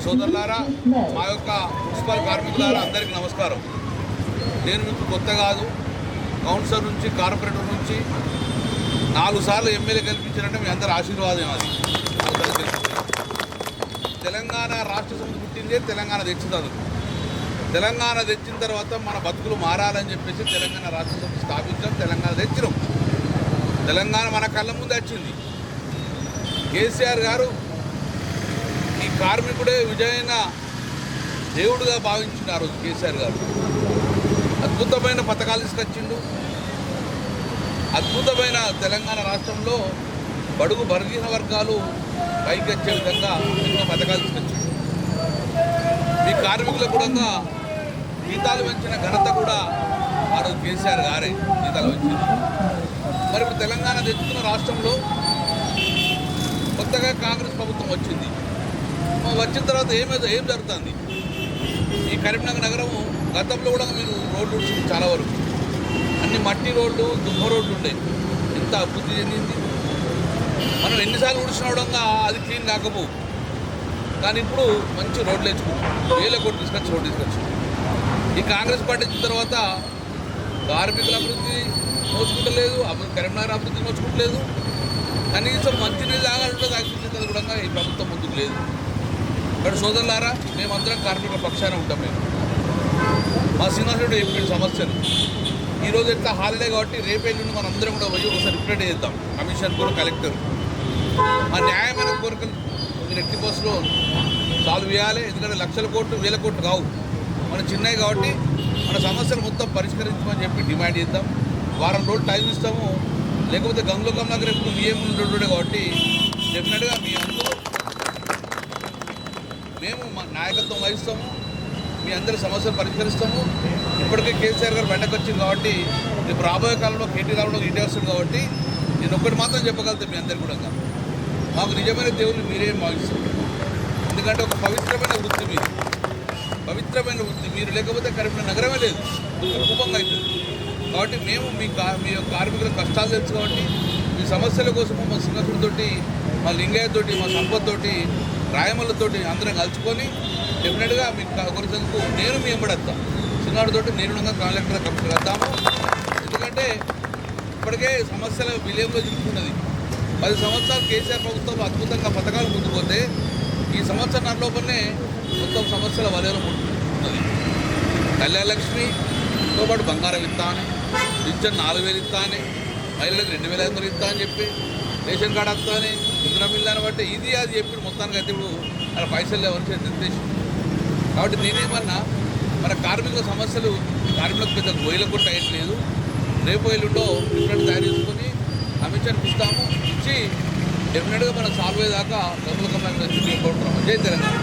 సోదరులారా, మా యొక్క మున్సిపల్ కార్మికులారా అందరికీ నమస్కారం. నేను మీకు కొత్త కాదు. కౌన్సిలర్ నుంచి కార్పొరేటర్ నుంచి 4 సార్లు ఎమ్మెల్యే కల్పించారంటే మీ అందరి ఆశీర్వాదం. అది తెలంగాణ రాష్ట్ర సమితి పుట్టిందే తెలంగాణ తెచ్చింది. తెలంగాణ తెచ్చిన తర్వాత మన బతుకులు మారాలని చెప్పేసి తెలంగాణ రాష్ట్ర సమితి స్థాపించాం. తెలంగాణ తెచ్చినాం. తెలంగాణ మన కళ్ళ ముందు వచ్చింది. కేసీఆర్ గారు ఈ కార్మికుడే విజయైన దేవుడుగా భావించిన ఆ రోజు కేసీఆర్ గారు అద్భుతమైన పథకాలు తీసుకొచ్చిండు. అద్భుతమైన తెలంగాణ రాష్ట్రంలో బడుగు బలహీన వర్గాలు పైకి వచ్చే విధంగా ఎన్నో పథకాలు తీసుకొచ్చిండు. ఈ కార్మికులకు కూడా జీతాలు పెంచిన ఘనత కూడా ఆ రోజు కేసీఆర్ గారే జీతాలు పెంచింది. మరి ఇప్పుడు తెలంగాణ తెచ్చుకున్న రాష్ట్రంలో కొత్తగా కాంగ్రెస్ ప్రభుత్వం వచ్చింది. వచ్చిన తర్వాత ఏం జరుగుతుంది? ఈ కరీంనగర్ నగరము గతంలో కూడా మీరు రోడ్లు చాలా వరకు అన్ని మట్టి రోడ్లు, దుమ్మ రోడ్లు ఉండేవి. ఎంత అభివృద్ధి చెందింది. మనం ఎన్నిసార్లు ఉడిచినవడంగా అది క్లీన్ కాకపోవు. కానీ ఇప్పుడు మంచి రోడ్లు వేసుకున్నాం. 1000 కోట్లు తీసుకొచ్చి రోడ్డు తీసుకొచ్చాం. ఈ కాంగ్రెస్ పార్టీ వచ్చిన తర్వాత కార్మికుల అభివృద్ధి నోచుకుంటలేదు, కరీంనగర్ అభివృద్ధి నోచుకుంటలేదు. కనీసం మంచినీళ్ళు తాగాలంటే తాగించేది కూడా ఈ ప్రభుత్వం ముందుకు లేదు. ఇక్కడ సోదరులారా, మేమందరం కార్మికుల పక్షాన ఉంటాం. మా శ్రీనివాసరెడ్డి చెప్పిన సమస్యలు ఈరోజు ఎట్లా హాలిడే కాబట్టి రేపేళ్ళుండి మనం అందరం కూడా పోయి ఒకసారి రిప్రజెంట్ చేద్దాం కమిషన్ కూడా, కలెక్టర్. మా న్యాయమైన కోరికలు మీరు ఎట్టి బస్సులో సాల్వ్ చేయాలి. ఎందుకంటే లక్షల కోట్లు 1000 కోట్లు కావు, మన చిన్నవి కాబట్టి మన సమస్యలు మొత్తం పరిష్కరించమని చెప్పి డిమాండ్ చేద్దాం. వారం రోజులు టైం ఇస్తాము. లేకపోతే గంగుల దగ్గర ఎప్పుడు బియ్యం ఉంటుండే కాబట్టి డెఫినెట్గా మీ అందరూ మేము మా నాయకత్వం వహిస్తాము. మీ అందరి సమస్యలు పరిష్కరిస్తాము. ఇప్పటికే కేసీఆర్ గారు బయటకు వచ్చింది కాబట్టి రేపు రాబోయే కాలంలో కేటీ రావడం ఇంటి వస్తుంది కాబట్టి నేను ఒక్కటి మాత్రం చెప్పగలుగుతాను మీ అందరికీ కూడా, మాకు నిజమైన దేవుళ్ళు మీరే భావిస్తారు. ఎందుకంటే ఒక పవిత్రమైన వృత్తి మీరు, పవిత్రమైన వృత్తి మీరు లేకపోతే కరీంనగర్ నగరమే లేదు, కుటుంబంగా అవుతుంది. కాబట్టి మేము మీ కార్మికుల కష్టాలు తెలుసు కాబట్టి మీ సమస్యల కోసము మా సింగసుడితోటి, మా లింగయ్యతోటి, మా సంపత్తోటి, రాయమల్లతోటి అందరం కలుసుకొని డెఫినెట్గా మీకు కొరిసేందుకు నేను మీ ఎంబడేస్తాను. చిన్నాడితోటి నేను కలెక్టర్ కమిషనర్ వద్దాము. ఎందుకంటే ఇప్పటికే సమస్యల విలయంలో చిక్కున్నది. 10 సంవత్సరాలు కేసీఆర్ ప్రభుత్వం అద్భుతంగా పథకాలు ముందుకుపోతే ఈ సంవత్సరం లోపలనే మొత్తం సమస్యల వలయంలో ముందుకున్నది. కళ్యాణ లక్ష్మితో పాటు బంగారం ఇస్తా అని, పింఛన్ 4000 ఇస్తా అని, మహిళలకు 2500 ఇస్తా అని చెప్పి, రేషన్ కార్డు వస్తా అని, ఇంధన బిల్లు అని బట్టి ఇది అది చెప్పి మొత్తానికి అయితే ఇప్పుడు అలా పైసలు లేవని నిర్దేశం. కాబట్టి నేనేమన్నా మన కార్మికుల సమస్యలు కార్మికులకు పెద్ద గొయ్యల కొట్ట అయ్యట్లేదు. రేపు ఎల్లుండో డిఫరెంట్ తయారు చేసుకొని కమిషన్కి ఇస్తాము. ఇచ్చి డెఫినెట్గా మనం సాల్వ్ అయ్యేదాకా గంగుల కమిషన్ కోరుతున్నాము. జై తెలంగాణ.